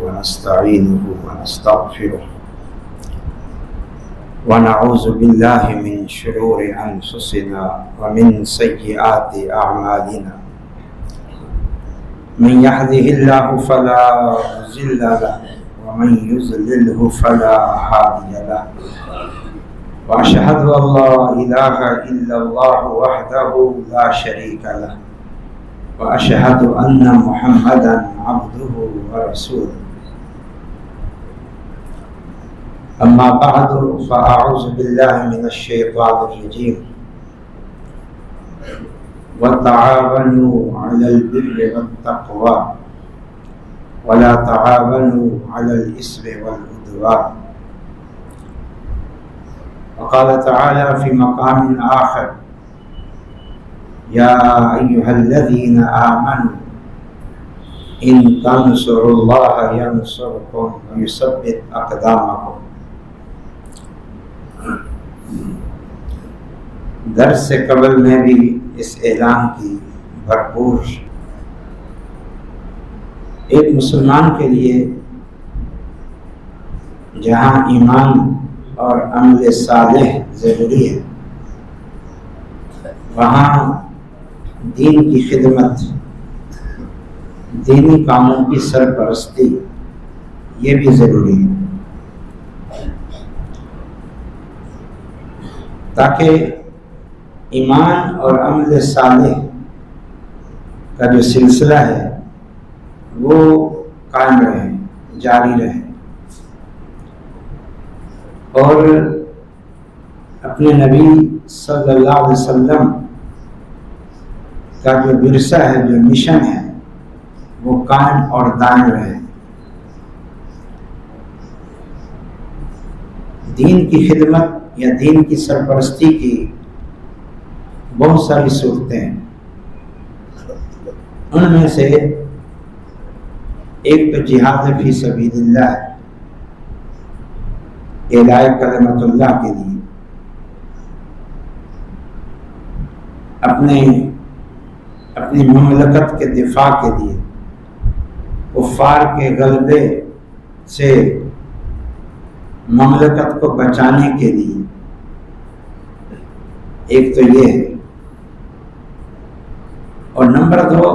ونستعينه ونستغفره ونعوذ بالله من شرور أنفسنا ومن سيئات أعمالنا من يهده الله فلا مضل له ومن يضلله فلا هادي له وأشهد أن لا إله إلا الله وحده لا شريك له وأشهد أن محمدا عبده ورسوله أما بعد فأعوذ بالله من الشيطان الرجيم وتعاونوا على البر والتقوى ولا تعاونوا على الإثم والعدوان وقال تعالى في مقام آخر يا أيها الذين آمنوا إن تنصروا الله ينصركم ويثبت أقدامكم. درس سے قبل میں بھی اس اعلان کی بھرپور ایک مسلمان کے لیے جہاں ایمان اور عمل صالح ضروری ہے وہاں دین کی خدمت، دینی کاموں کی سرپرستی یہ بھی ضروری ہے تاکہ ایمان اور عمل صالح کا جو سلسلہ ہے وہ قائم رہے، جاری رہے، اور اپنے نبی صلی اللہ علیہ وسلم کا جو ورثہ ہے، جو مشن ہے، وہ قائم اور دائم رہے۔ دین کی خدمت یا دین کی سرپرستی کی بہت ساری صورتیں ہیں، ان میں سے ایک تو جہاد فی سبیل اللہ ہے، اعلاء کلمت اللہ کے لیے، اپنی مملکت کے دفاع کے لیے، کفار کے غلبے سے مملکت کو بچانے کے لیے، ایک تو یہ ہے۔ اور نمبر 2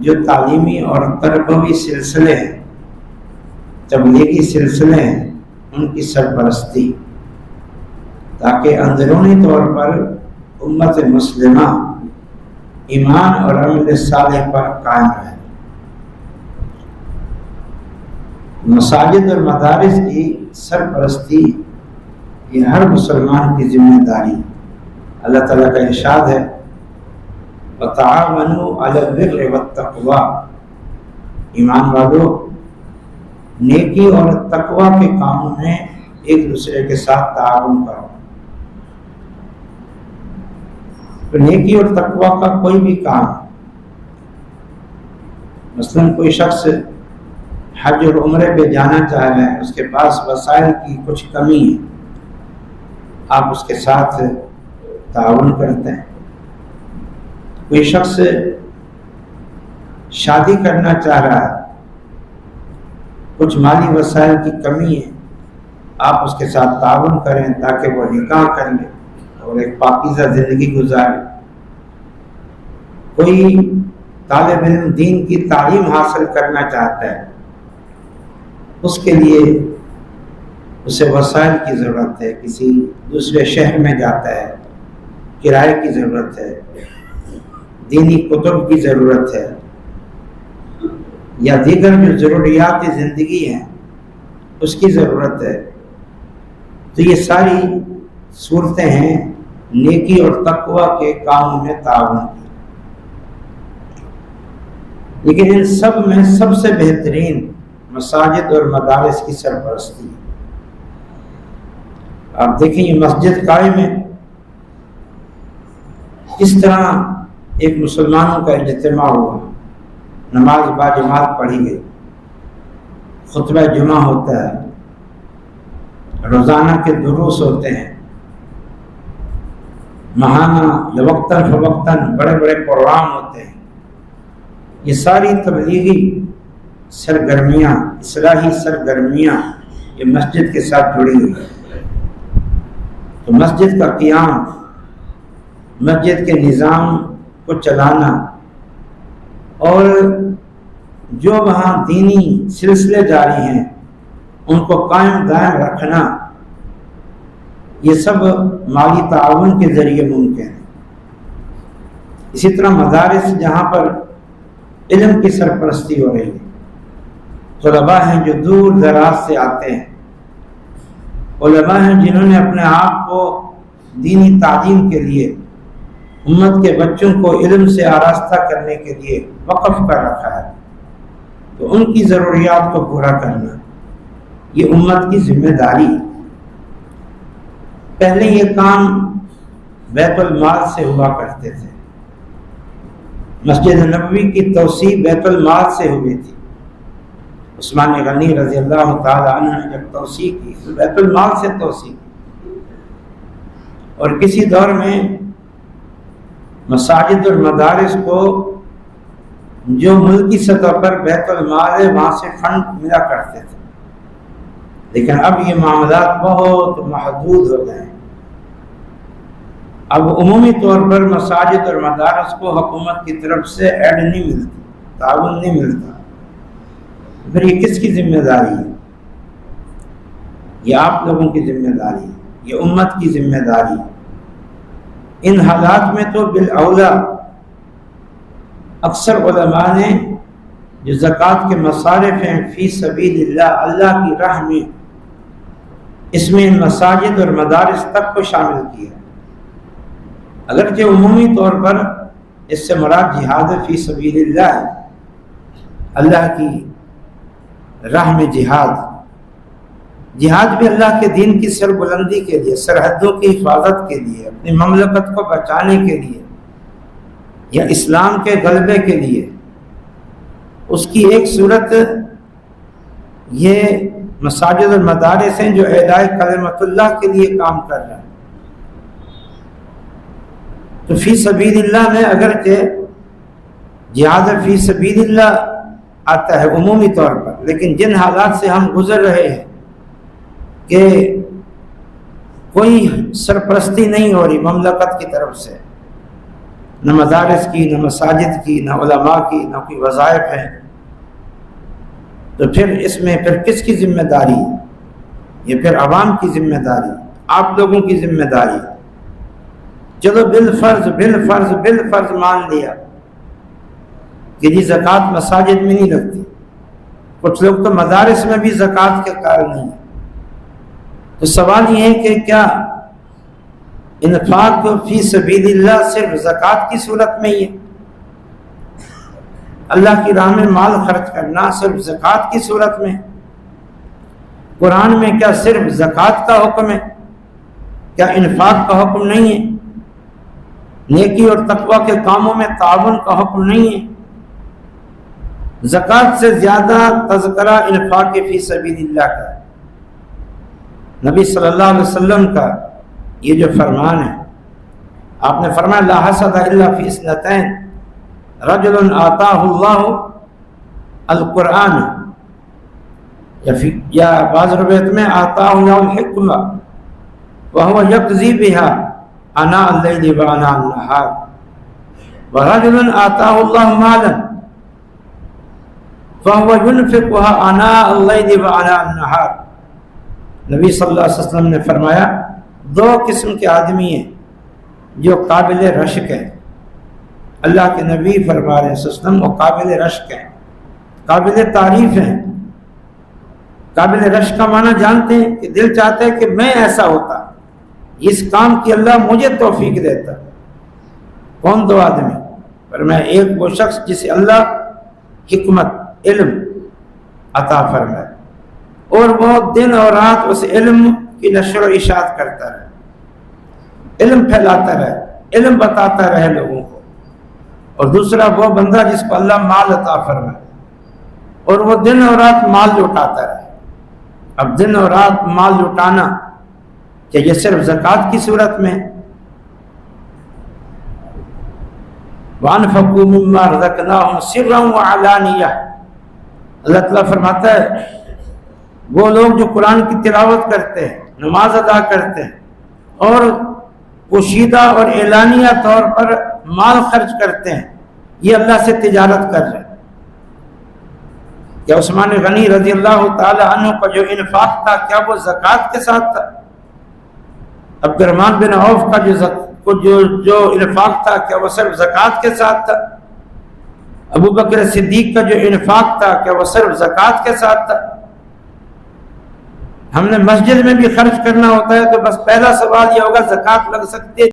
جو تعلیمی اور تربوی سلسلے ہیں، تبلیغی سلسلے ہیں، ان کی سرپرستی، تاکہ اندرونی طور پر امت مسلمہ ایمان اور عمل صالح پر قائم رہے۔ مساجد اور مدارس کی سرپرستی یہ ہر مسلمان کی ذمہ داری۔ اللہ تعالیٰ کا ارشاد ہے وَتَعَاوَنُوا عَلَى الْبِرِّ وَالتَّقْوَى، ایمان والو نیکی اور تقوی کے کاموں میں ایک دوسرے کے ساتھ تعاون کرو۔ تو نیکی اور تقوی کا کوئی بھی کام، مثلا کوئی شخص حج اور عمرے پہ جانا چاہ رہے ہیں، اس کے پاس وسائل کی کچھ کمی ہے، آپ اس کے ساتھ تعاون کرتے ہیں۔ کوئی شخص شادی کرنا چاہ رہا ہے، کچھ مالی وسائل کی کمی ہے، آپ اس کے ساتھ تعاون کریں تاکہ وہ نکاح کر لے اور ایک پاکیزہ زندگی گزارے۔ کوئی طالب علم دین کی تعلیم حاصل کرنا چاہتا ہے، اس کے لیے اسے وسائل کی ضرورت ہے، کسی دوسرے شہر میں جاتا ہے، کرائے کی ضرورت ہے، دینی کتب کی ضرورت ہے، یا دیگر جو ضروریات زندگی ہیں اس کی ضرورت ہے۔ تو یہ ساری صورتیں ہیں نیکی اور تقوی کے کاموں میں تعاون کی۔ لیکن ان سب میں سب سے بہترین مساجد اور مدارس کی سرپرستی۔ آپ دیکھیں یہ مسجد قائم ہے، کس طرح ایک مسلمانوں کا اجتماع ہوا، نماز باجماعت پڑھی گئی، خطبہ جمعہ ہوتا ہے، روزانہ کے دروس ہوتے ہیں، ماہانہ یا وقتاً فوقتاً بڑے بڑے پروگرام ہوتے ہیں۔ یہ ساری تبلیغی سرگرمیاں، اصلاحی سرگرمیاں یہ مسجد کے ساتھ جڑی ہوئی ہیں۔ تو مسجد کا قیام، مسجد کے نظام کو چلانا اور جو وہاں دینی سلسلے جاری ہیں ان کو قائم دائم رکھنا، یہ سب مالی تعاون کے ذریعے ممکن ہے۔ اسی طرح مدارس جہاں پر علم کی سرپرستی ہو رہی ہے، طلباء ہیں جو دور دراز سے آتے ہیں، علماء ہیں جنہوں نے اپنے آپ کو دینی تعلیم کے لیے، امت کے بچوں کو علم سے آراستہ کرنے کے لیے وقف کر رکھا ہے، تو ان کی ضروریات کو پورا کرنا یہ امت کی ذمہ داری ہے۔ پہلے یہ کام بیت المال سے ہوا کرتے تھے، مسجد نبوی کی توسیع بیت المال سے ہوئی تھی۔ عثمان غنی رضی اللہ تعالی عنہ نے جب توسیع کی تو بیت المال سے توسیع کی، اور کسی دور میں مساجد اور مدارس کو جو ملکی سطح پر بیت المال ہے وہاں سے فنڈ ملا کرتے تھے، لیکن اب یہ معاملات بہت محدود ہو گئے ہیں۔ اب عمومی طور پر مساجد اور مدارس کو حکومت کی طرف سے ایڈ نہیں ملتی، تعاون نہیں ملتا، پھر یہ کس کی ذمہ داری ہے؟ یہ آپ لوگوں کی ذمہ داری ہے، یہ امت کی ذمہ داری ہے۔ ان حالات میں تو بالاولیٰ اکثر علماء نے جو زکوٰۃ کے مصارف ہیں فی سبیل اللہ، اللہ کی راہ میں، اس میں مساجد اور مدارس تک کو شامل کیا۔ اگرچہ عمومی طور پر اس سے مراد جہاد فی سبیل اللہ ہے، اللہ کی راہ میں جہاد بھی اللہ کے دین کی سربلندی کے لیے، سرحدوں کی حفاظت کے لیے، اپنی مملکت کو بچانے کے لیے یا اسلام کے غلبے کے لیے۔ اس کی ایک صورت یہ مساجد اور مدارس ہیں جو اعلاء کلمت اللہ کے لیے کام کر رہے ہیں۔ تو فی سبیل اللہ میں اگرچہ جہاد فی سبیل اللہ آتا ہے عمومی طور پر، لیکن جن حالات سے ہم گزر رہے ہیں کہ کوئی سرپرستی نہیں ہو رہی مملکت کی طرف سے، نہ مدارس کی، نہ مساجد کی، نہ علماء کی، نہ کوئی وظائف ہیں، تو پھر اس میں پھر کس کی ذمہ داری ہے؟ یہ پھر عوام کی ذمہ داری، آپ لوگوں کی ذمہ داری۔ چلو بالفرض مان لیا کہ جی زکوٰۃ مساجد میں نہیں لگتی، کچھ لوگ تو مدارس میں بھی زکوٰۃ کے قائل نہیں ہیں، تو سوال یہ ہے کہ کیا انفاق فی سبیل اللہ صرف زکوٰۃ کی صورت میں ہی ہے؟ اللہ کی راہ میں مال خرچ کرنا صرف زکوٰۃ کی صورت میں؟ قرآن میں کیا صرف زکوٰۃ کا حکم ہے؟ کیا انفاق کا حکم نہیں ہے؟ نیکی اور تقوی کے کاموں میں تعاون کا حکم نہیں ہے؟ زکوٰۃ سے زیادہ تذکرہ انفاق فی سبیل اللہ کا ہے۔ نبی صلی اللہ علیہ وسلم کا یہ جو فرمان ہے، آپ نے فرمایا لا حسد الا فی اثنتین رجل آتاہ اللہ القرآن، یا بعض روایت میں آتاہ اللہ الحکمہ وہو یقضی بہا آناء اللیل وآناء النہار، ورجل آتاہ اللہ مالا فہو ينفقها آناء اللیل وآناء النہار۔ نبی صلی اللہ علیہ وسلم نے فرمایا دو قسم کے آدمی ہیں جو قابل رشک ہیں۔ اللہ کے نبی فرما رہے ہیں صلی اللہ علیہ وسلم وہ قابل رشک ہیں، قابل تعریف ہیں۔ قابل رشک کا معنی جانتے ہیں کہ دل چاہتا ہے کہ میں ایسا ہوتا، اس کام کی اللہ مجھے توفیق دیتا۔ کون دو آدمی؟ فرمایا ایک وہ شخص جسے اللہ حکمت، علم عطا فرمائے، اور وہ دن اور رات اس علم کی نشر و اشاعت کرتا رہے، علم پھیلاتا رہے، علم بتاتا رہے لوگوں کو۔ اور دوسرا وہ بندہ جس کو اللہ مال عطا فرمائے اور وہ دن اور رات مال لٹاتا رہے۔ اب دن اور رات مال لٹانا کہ یہ صرف زکوٰۃ کی صورت میں؟ وَأَنفَقُوا مِمَّا رَزَقْنَاهُمْ سِرًّا وَعَلَانِيَةً، اللہ تعالیٰ فرماتا ہے وہ لوگ جو قرآن کی تلاوت کرتے ہیں، نماز ادا کرتے ہیں اور پوشیدہ اور اعلانیہ طور پر مال خرچ کرتے ہیں، یہ اللہ سے تجارت کر رہے ہیں۔ کیا عثمان غنی رضی اللہ تعالی عنہ کا جو انفاق تھا کیا وہ زکوٰۃ کے ساتھ تھا؟ عبد الرحمن بن عوف کا جو انفاق تھا کیا وہ صرف زکوٰۃ کے ساتھ تھا؟ ابو بکر صدیق کا جو انفاق تھا کیا وہ صرف زکوٰۃ کے ساتھ تھا؟ ہم نے مسجد میں بھی خرچ کرنا ہوتا ہے تو بس پہلا سوال یہ ہوگا زکوٰۃ لگ سکتی ہے؟